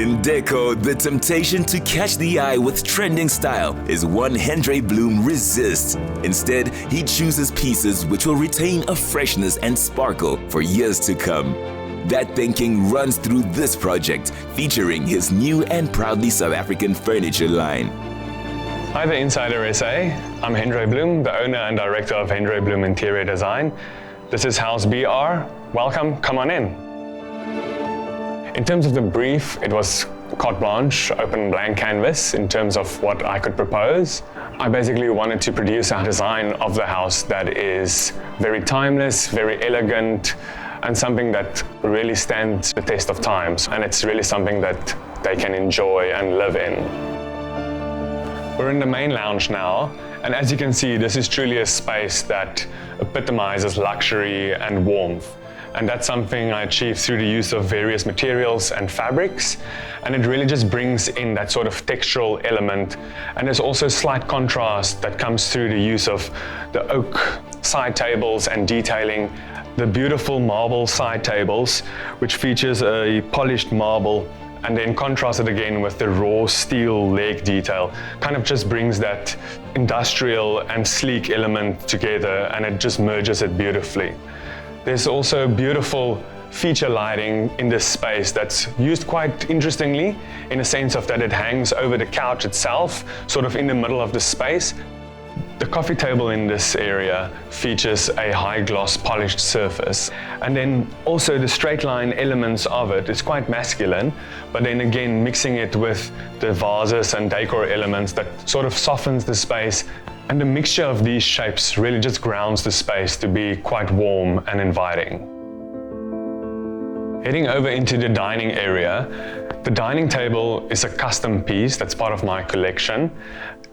In decor, the temptation to catch the eye with trending style is one Hendré Bloem resists. Instead, he chooses pieces which will retain a freshness and sparkle for years to come. That thinking runs through this project, featuring his new and proudly South African furniture line. Hi there, Insider SA. I'm Hendré Bloem, the owner and director of Hendré Bloem Interior Design. This is House BR. Welcome, come on in. In terms of the brief, it was carte blanche, open blank canvas in terms of what I could propose. I basically wanted to produce a design of the house that is very timeless, very elegant, and something that really stands the test of times. And it's really something that they can enjoy and live in. We're in the main lounge now, and as you can see, this is truly a space that epitomizes luxury and warmth. And that's something I achieved through the use of various materials and fabrics. And it really just brings in that sort of textural element. And there's also slight contrast that comes through the use of the oak side tables and detailing. The beautiful marble side tables, which features a polished marble, and then contrasted again with the raw steel leg detail, kind of just brings that industrial and sleek element together, and it just merges it beautifully. There's also beautiful feature lighting in this space that's used quite interestingly, in a sense of that it hangs over the couch itself, sort of in the middle of the space. The coffee table in this area features a high gloss polished surface, and then also the straight line elements of it is quite masculine, but then again mixing it with the vases and decor elements that sort of softens the space. And the mixture of these shapes really just grounds the space to be quite warm and inviting. Heading over into the dining area, the dining table is a custom piece that's part of my collection.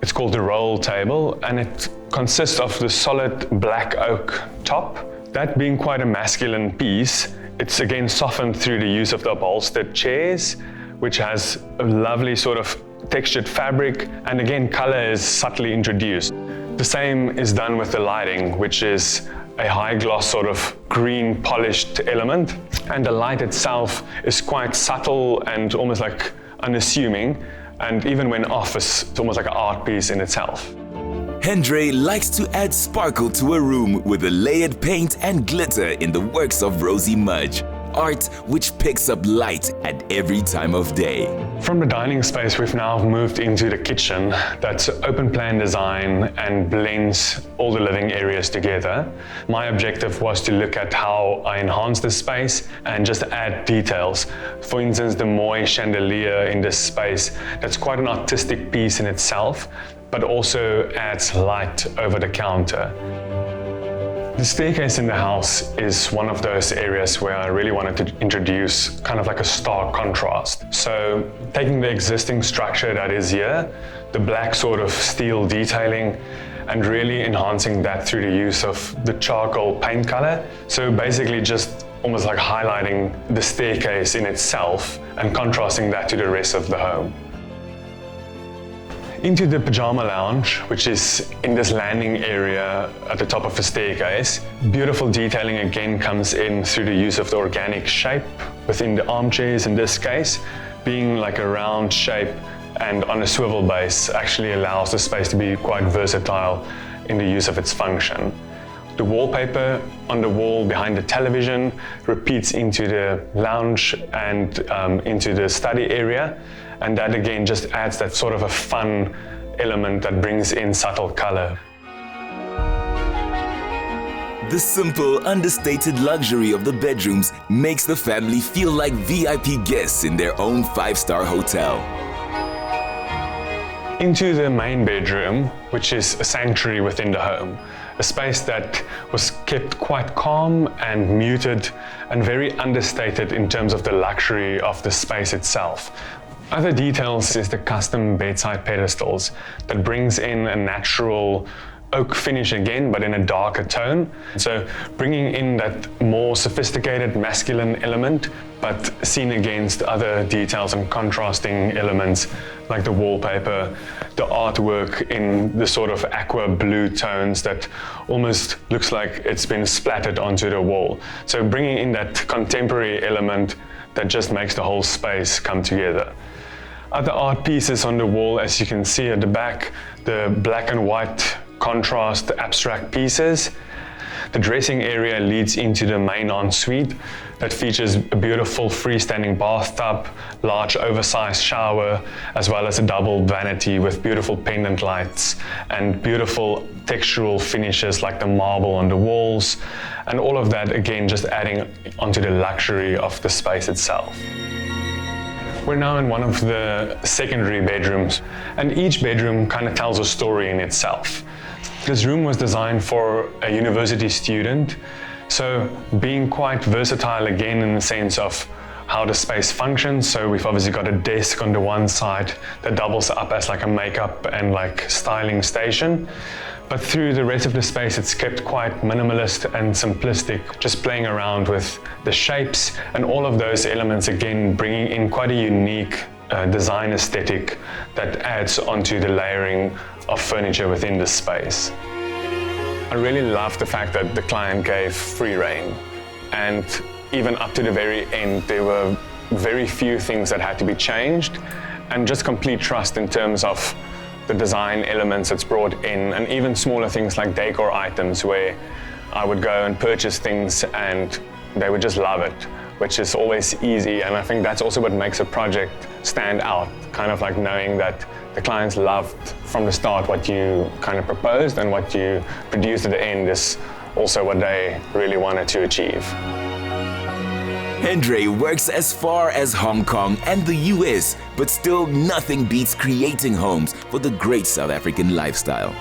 It's called the roll table, and it consists of the solid black oak top. That being quite a masculine piece, it's again softened through the use of the upholstered chairs, which has a lovely sort of textured fabric, and again color is subtly introduced. The same is done with the lighting, which is a high gloss sort of green polished element, and the light itself is quite subtle and almost like unassuming, and even when off, it's almost like an art piece in itself. Hendré likes to add sparkle to a room with a layered paint and glitter in the works of Rosie Mudge. Art which picks up light at every time of day. From the dining space, we've now moved into the kitchen that's open plan design and blends all the living areas together. My objective was to look at how I enhance the space and just add details. For instance, the Moy chandelier in this space, that's quite an artistic piece in itself, but also adds light over the counter. The staircase in the house is one of those areas where I really wanted to introduce kind of like a stark contrast. So taking the existing structure that is here, the black sort of steel detailing, and really enhancing that through the use of the charcoal paint color. So basically just almost like highlighting the staircase in itself and contrasting that to the rest of the home. Into the pajama lounge, which is in this landing area at the top of the staircase. Beautiful detailing again comes in through the use of the organic shape within the armchairs in this case. Being like a round shape and on a swivel base actually allows the space to be quite versatile in the use of its function. The wallpaper on the wall behind the television repeats into the lounge and into the study area. And that again just adds that sort of a fun element that brings in subtle color. The simple, understated luxury of the bedrooms makes the family feel like VIP guests in their own 5-star hotel. Into the main bedroom, which is a sanctuary within the home. A space that was kept quite calm and muted and very understated in terms of the luxury of the space itself. Other details is the custom bedside pedestals that brings in a natural oak finish again, but in a darker tone. So bringing in that more sophisticated masculine element, but seen against other details and contrasting elements like the wallpaper, the artwork in the sort of aqua blue tones that almost looks like it's been splattered onto the wall. So bringing in that contemporary element that just makes the whole space come together. Other art pieces on the wall, as you can see at the back, the black and white contrast abstract pieces. The dressing area leads into the main ensuite that features a beautiful freestanding bathtub, large oversized shower, as well as a double vanity with beautiful pendant lights and beautiful textural finishes like the marble on the walls, and all of that again just adding onto the luxury of the space itself. We're now in one of the secondary bedrooms, and each bedroom kind of tells a story in itself. This room was designed for a university student, so being quite versatile again in the sense of how the space functions. So we've obviously got a desk on the one side that doubles up as like a makeup and like styling station. But through the rest of the space, it's kept quite minimalist and simplistic, just playing around with the shapes and all of those elements, again, bringing in quite a unique design aesthetic that adds onto the layering of furniture within the space. I really love the fact that the client gave free rein, and even up to the very end, there were very few things that had to be changed, and just complete trust in terms of the design elements that's brought in, and even smaller things like decor items where I would go and purchase things and they would just love it, which is always easy. And I think that's also what makes a project stand out, kind of like knowing that the clients loved from the start what you kind of proposed, and what you produced at the end is also what they really wanted to achieve. Hendré works as far as Hong Kong and the US, but still nothing beats creating homes for the great South African lifestyle.